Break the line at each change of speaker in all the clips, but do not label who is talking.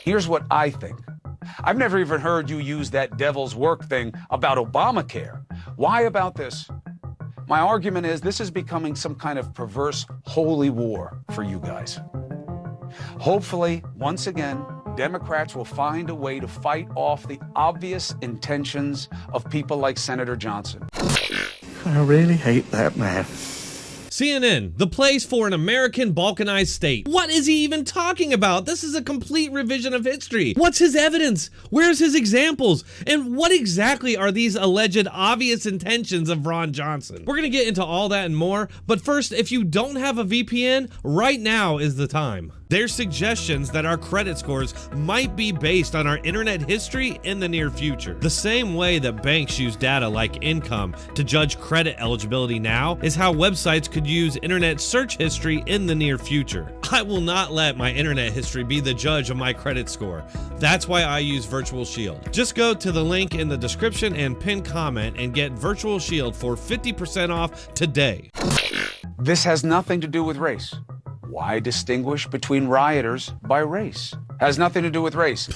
Here's what I think. I've never even heard you use that devil's work thing about Obamacare. Why about this? My argument is this is becoming some kind of perverse holy war for you guys. Hopefully, once again, Democrats will find a way to fight off the obvious intentions of people like Senator Johnson.
I really hate that man.
CNN, the place for an American balkanized state. What is he even talking about? This is a complete revision of history. What's his evidence? Where's his examples? And what exactly are these alleged obvious intentions of Ron Johnson? We're gonna get into all that and more, but first, if you don't have a VPN, right now is the time. There's suggestions that our credit scores might be based on our internet history in the near future. The same way that banks use data like income to judge credit eligibility now is how websites could use internet search history in the near future. I will not let my internet history be the judge of my credit score. That's why I use Virtual Shield. Just go to the link in the description and pin comment and get Virtual Shield for 50% off today.
This has nothing to do with race. Why distinguish between rioters by race? Has nothing to do with race.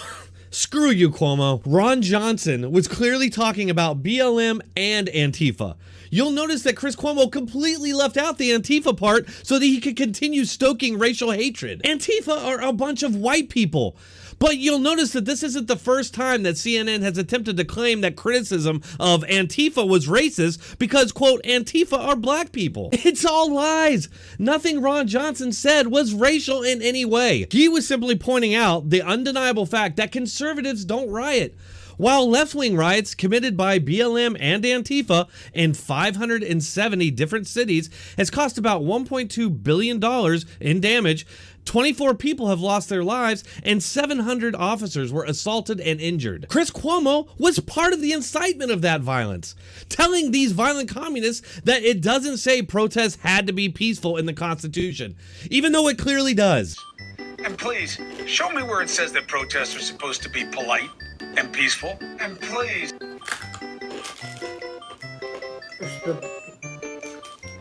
Screw you, Cuomo. Ron Johnson was clearly talking about BLM and Antifa. You'll notice that Chris Cuomo completely left out the Antifa part so that he could continue stoking racial hatred. Antifa are a bunch of white people. But you'll notice that this isn't the first time that CNN has attempted to claim that criticism of Antifa was racist because, quote, Antifa are black people. It's all lies. Nothing Ron Johnson said was racial in any way. He was simply pointing out the undeniable fact that conservatives don't riot, while left-wing riots committed by BLM and Antifa in 570 different cities has cost about $1.2 billion in damage. 24 people have lost their lives and 700 officers were assaulted and injured. Chris Cuomo was part of the incitement of that violence, telling these violent communists that it doesn't say protests had to be peaceful in the Constitution, even though it clearly does.
And please, show me where it says that protests are supposed to be polite and peaceful. And please.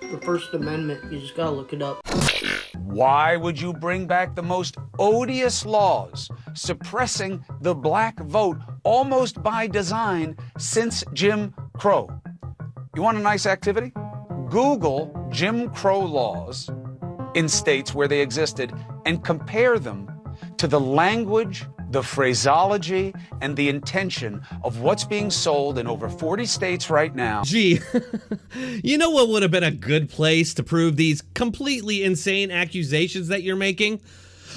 The First Amendment, you just gotta look it up.
Why would you bring back the most odious laws suppressing the black vote almost by design since Jim Crow? You want a nice activity? Google Jim Crow laws in states where they existed and compare them to the language, the phraseology, and the intention of what's being sold in over 40 states right now.
Gee, you know what would have been a good place to prove these completely insane accusations that you're making?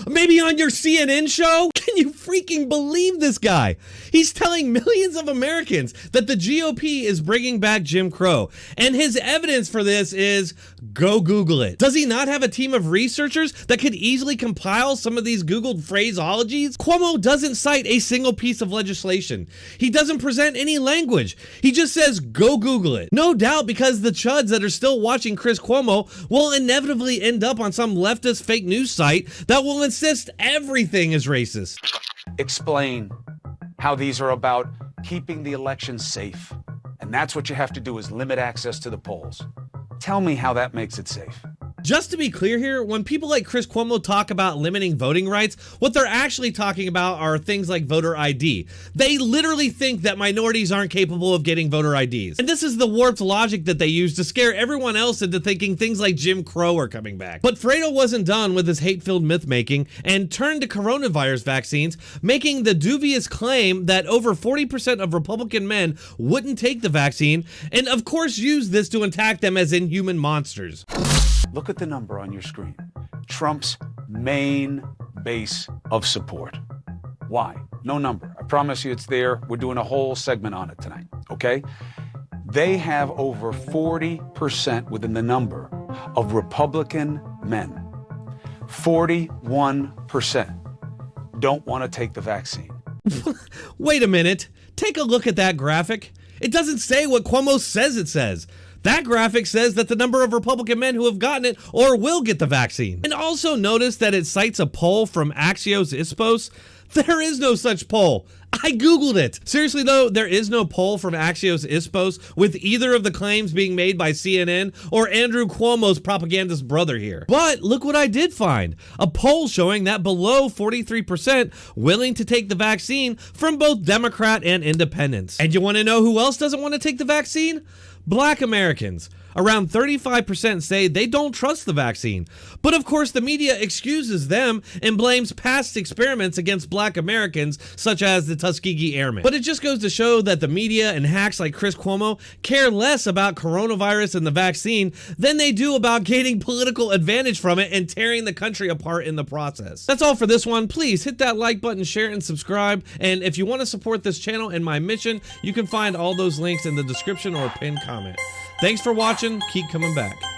Maybe on your CNN show? Can you freaking believe this guy? He's telling millions of Americans that the GOP is bringing back Jim Crow, and his evidence for this is go Google it. Does he not have a team of researchers that could easily compile some of these Googled phraseologies? Cuomo doesn't cite a single piece of legislation. He doesn't present any language. He just says go Google it. No doubt because the chuds that are still watching Chris Cuomo will inevitably end up on some leftist fake news site that will insist everything is racist.
Explain how these are about keeping the election safe. And that's what you have to do, is limit access to the polls. Tell me how that makes it safe.
Just to be clear here, when people like Chris Cuomo talk about limiting voting rights, what they're actually talking about are things like voter ID. They literally think that minorities aren't capable of getting voter IDs. And this is the warped logic that they use to scare everyone else into thinking things like Jim Crow are coming back. But Fredo wasn't done with his hate-filled myth-making and turned to coronavirus vaccines, making the dubious claim that over 40% of Republican men wouldn't take the vaccine, and of course use this to attack them as inhuman monsters.
Look at the number on your screen. Trump's main base of support. Why? No number. I promise you it's there. We're doing a whole segment on it tonight, okay? They have over 40% within the number of Republican men. 41% don't want to take the vaccine.
Wait a minute. Take a look at that graphic. It doesn't say what Cuomo says it says. That graphic says that the number of Republican men who have gotten it or will get the vaccine. And also notice that it cites a poll from Axios-Ipsos. There is no such poll. I Googled it. Seriously though, there is no poll from Axios-Ipsos with either of the claims being made by CNN or Andrew Cuomo's propagandist brother here. But look what I did find. A poll showing that below 43% willing to take the vaccine from both Democrat and independents. And you want to know who else doesn't want to take the vaccine? Black Americans. Around 35% say they don't trust the vaccine. But of course, the media excuses them and blames past experiments against black Americans, such as the Tuskegee Airmen. But it just goes to show that the media and hacks like Chris Cuomo care less about coronavirus and the vaccine than they do about gaining political advantage from it and tearing the country apart in the process. That's all for this one. Please hit that like button, share, and subscribe. And if you want to support this channel and my mission, you can find all those links in the description or pinned comment. Thanks for watching. Keep coming back.